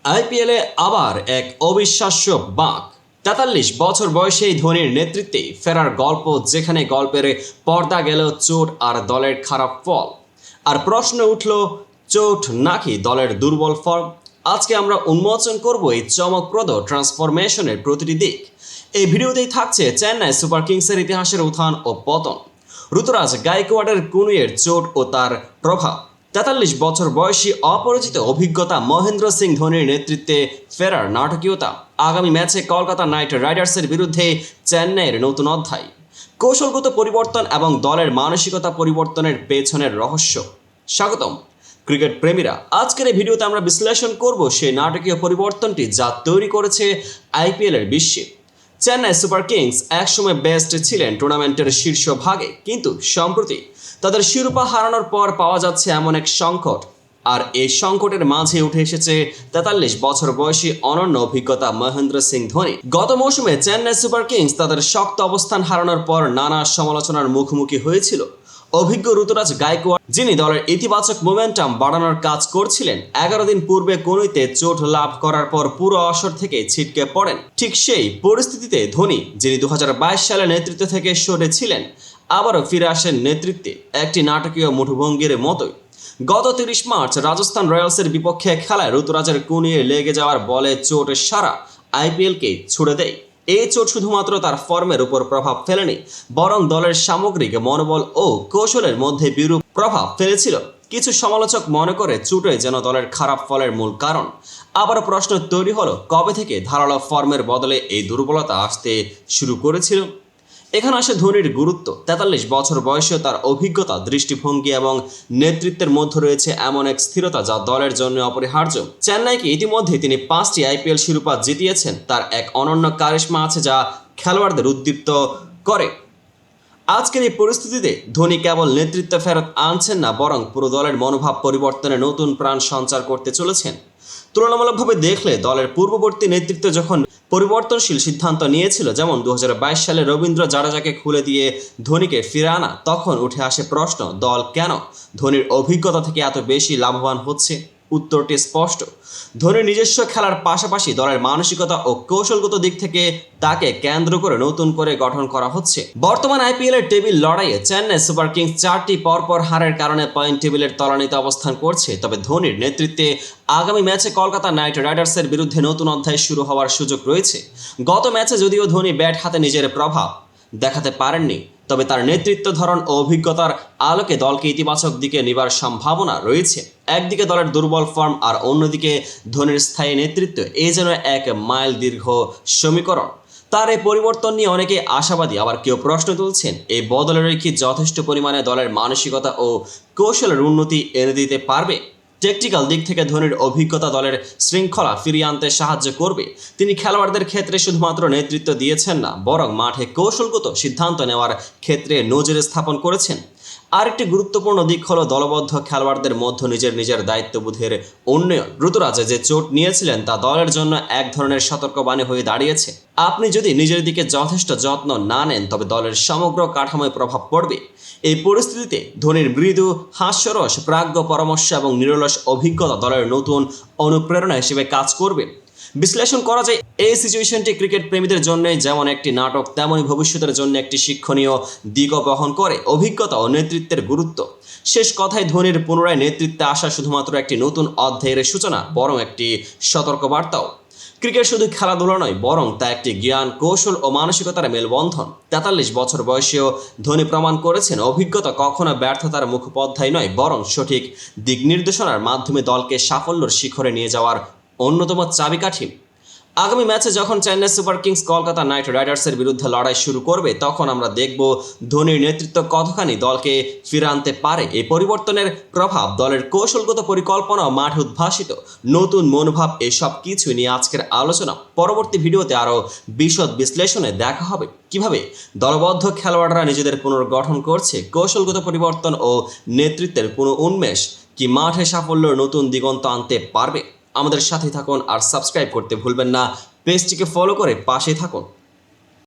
আইপিএলে আবার এক অবিশ্বাস্য বাঁক। ৪৩ বছর বয়সে ধোনির নেতৃত্বে ফেরার গল্প, যেখানে গল্পের পর্দা গেল চোট আর দলের খারাপ ফল। আর প্রশ্ন উঠল, চোট নাকি দলের দুর্বল ফর্ম? আজকে আমরা উন্মোচন করব এই চমকপ্রদ ট্রান্সফরমেশনের প্রতিটি দিক। এই ভিডিওতেই থাকছে চেন্নাই সুপার কিংসের ইতিহাসের উত্থান ও পতন, ঋতুরাজ গায়কোয়াড়ের কুনুয়ের চোট ও তার প্রভাব, ৪৩ বছর বয়সী অপরিচিত অভিজ্ঞতা মহেন্দ্র সিং ধোনির নেতৃত্বে ফেরার নাটকীয়তা, আগামী ম্যাচে কলকাতা নাইট রাইডার্সের বিরুদ্ধে চেন্নাইয়ের নতুন অধ্যায়, কৌশলগত পরিবর্তন এবং দলের মানসিকতা পরিবর্তনের পেছনের রহস্য। স্বাগতম ক্রিকেট প্রেমীরা। আজকের এই ভিডিওতে আমরা বিশ্লেষণ করব সেই নাটকীয় পরিবর্তনটি যা তৈরি করেছে আইপিএলের বিশ্বে। চেন্নাই সুপার কিংস একসময় বেস্ট ছিলেন টুর্নামেন্টের শীর্ষ ভাগে, কিন্তু সম্প্রতি তাদের শিরোপা হারানোর পর পাওয়া যাচ্ছে এমন এক সংকট, আর এই সংকটের মাঝে উঠে এসেছে ৪৩ বছর বয়সী অনন্য অভিজ্ঞতা মহেন্দ্র সিং ধোনি। গত মৌসুমে চেন্নাই সুপার কিংস তাদের শক্ত অবস্থান হারানোর পর নানা সমালোচনার মুখোমুখি হয়েছিল। অভিজ্ঞ ঋতুরাজ গায়কোয়াড়, যিনি দলের ইতিবাচক মোমেন্টাম বাড়ানোর কাজ করছিলেন, ১১ দিন পূর্বে কনুইতে চোট লাভ করার পর পুরো আসর থেকে ছিটকে পড়েন। ঠিক সেই পরিস্থিতিতে ধোনি, যিনি ২০২২ সালে নেতৃত্ব থেকে সরেছিলেন, আবারও ফিরে আসেন নেতৃত্বে একটি নাটকীয় মুঠভঙ্গির মতোই। গত ৩০ মার্চ রাজস্থান রয়্যালসের বিপক্ষে খেলায় ঋতুরাজের কুনিয়ে লেগে যাওয়ার বলে চোট সারা আইপিএলকে ছুড়ে দেয়। এই চোট শুধুমাত্র তার ফর্মের উপর প্রভাব ফেলেনি, বরং দলের সামগ্রিক মনোবল ও কৌশলের মধ্যে বিরূপ প্রভাব ফেলেছিল। কিছু সমালোচক মনে করে চোটই যেন দলের খারাপ ফলের মূল কারণ। আবারও প্রশ্ন তৈরি হলো, কবে থেকে ধারালো ফর্মের বদলে এই দুর্বলতা আসতে শুরু করেছিল? এখানে আসে ধোনির গুরুত্ব। ৪৩ বছর বয়সেও তার অভিজ্ঞতা, দৃষ্টিভঙ্গি এবং নেতৃত্বের মধ্যে রয়েছে এমন এক স্থিরতা যা দলের জন্য অপরিহার্য। চেন্নাইকে ইতিমধ্যে তিনি ৫টি আইপিএল শিরোপা জিতিয়েছেন। তার এক অনন্য কারিশমা আছে যা খেলোয়াড়দের উদ্দীপ্ত করে। আজকের এই পরিস্থিতিতে ধোনি কেবল নেতৃত্ব ফেরত আনছেন না, বরং পুরো দলের মনোভাব পরিবর্তনে নতুন প্রাণ সঞ্চার করতে চলেছেন। তুলনামূলকভাবে দেখলে দলের পূর্ববর্তী নেতৃত্ব যখন পরিবর্তনশীল সিদ্ধান্ত নিয়েছিল, যেমন ২০২২ সালে রবীন্দ্র জাডেজাকে খুলে দিয়ে ধোনিকে ফিরে আনা, তখন উঠে আসে প্রশ্ন, দল কেন ধোনির অভিজ্ঞতা থেকে এত বেশি লাভবান হচ্ছে? উত্তরটি স্পষ্ট। ধোনির নিজস্ব খেলার পাশাপাশি দলের মানসিকতা ও কৌশলগত দিক থেকে তাকে কেন্দ্র করে নতুন করে গঠন করা হচ্ছে। বর্তমান আইপিএলের টেবিল লড়াইয়ে চেন্নাই সুপার কিংস ৪টি পরপর হারের কারণে পয়েন্ট টেবিলের তলানিতে অবস্থান করছে। তবে ধোনির নেতৃত্বে আগামী ম্যাচে কলকাতা নাইট রাইডার্সের বিরুদ্ধে নতুন অধ্যায় শুরু হওয়ার সুযোগ রয়েছে। গত ম্যাচে যদিও ধোনি ব্যাট হাতে নিজের প্রভাব দেখাতে পারেননি, তবে তার নেতৃত্ব ধরন ও অভিজ্ঞতার আলোকে দলকে ইতিবাচক দিকে নেবার সম্ভাবনা রয়েছে। একদিকে দলের দুর্বল ফর্ম আর অন্যদিকে ধোনির স্থায়ী নেতৃত্ব, এই যেন এক মাইল দীর্ঘ সমীকরণ। তার এই পরিবর্তন নিয়ে অনেকে আশাবাদী, আবার কেউ প্রশ্ন তুলছেন, এই বদলের কি যথেষ্ট পরিমাণে দলের মানসিকতা ও কৌশলের উন্নতি এনে দিতে পারবে? টেকনিক্যাল দিক থেকে ধোনির অভিজ্ঞতা দলের শৃঙ্খলা ফিরিয়ে আনতে সাহায্য করবে। তিনি খেলোয়াড়দের ক্ষেত্রে শুধুমাত্র নেতৃত্ব দিয়েছেন না, বরং মাঠে কৌশলগত সিদ্ধান্ত নেওয়ার ক্ষেত্রে নজির স্থাপন করেছেন। আরেকটি গুরুত্বপূর্ণ দিক হলো দলবদ্ধ খেলোয়াড়দের মধ্যে নিজের নিজের দায়িত্ববোধের উন্নয়ন। ঋতুরাজে যে চোট নিয়েছিলেন তা দলের জন্য এক ধরনের সতর্কবাণী হয়ে দাঁড়িয়েছে। আপনি যদি নিজের দিকে যথেষ্ট যত্ন না নেন, তবে দলের সমগ্র কাঠামোয় প্রভাব পড়বে। এই পরিস্থিতিতে ধোনির মৃদু হাস্যরস, প্রাজ্ঞ পরামর্শ এবং নিরলস অভিজ্ঞতা দলের নতুন অনুপ্রেরণা হিসেবে কাজ করবে। বিশ্লেষণ করা যায়, এই সিচুয়েশনটি ক্রিকেট প্রেমীদের জন্য যেমন একটি নাটক, তেমনই ভবিষ্যতের জন্য একটি শিক্ষণীয় দিকও বহন করে। অভিজ্ঞতা ও নেতৃত্বের গুরুত্ব। শেষ কথায়, ধোনির পুনরায় নেতৃত্বে আসা শুধুমাত্র একটি নতুন অধ্যায়ের সূচনা, বরং একটি সতর্কবার্তাও। ক্রিকেট শুধু খেলাধুলা নয়, বরং তা একটি জ্ঞান, কৌশল ও মানসিকতার মেলবন্ধন। ৪৩ বছর বয়সেও ধোনি প্রমাণ করেছেন, অভিজ্ঞতা কখনো ব্যর্থতার মুখোপাধ্যায় নয়, বরং সঠিক দিক নির্দেশনার মাধ্যমে দলকে সাফল্যের শিখরে নিয়ে যাওয়ার অন্যতম চাবিকাঠি। আগামী ম্যাচে যখন Chennai Super Kings Kolkata Knight রাইডার্সের বিরুদ্ধে লড়াই শুরু করবে, তখন আমরা দেখব ধোনির নেতৃত্ব কতখানি দলকে ফিরে আনতে পারে। এই পরিবর্তনের প্রভাব, দলের কৌশলগত পরিকল্পনা ও মাঠে উদ্ভাসিত নতুন মনোভাব, এসব কিছু নিয়ে আজকের আলোচনা। পরবর্তী ভিডিওতে আরও বিশদ বিশ্লেষণে দেখা হবে কিভাবে দলবদ্ধ খেলোয়াড়রা নিজেদের পুনর্গঠন করছে, কৌশলগত পরিবর্তন ও নেতৃত্বের পুনঃউন্মেষ কি মাঠে সাফল্যের নতুন দিগন্ত আনতে পারবে। আমাদের সাথে থাকুন আর সাবস্ক্রাইব করতে ভুলবেন না। পেজটিকে ফলো করে পাশে থাকুন।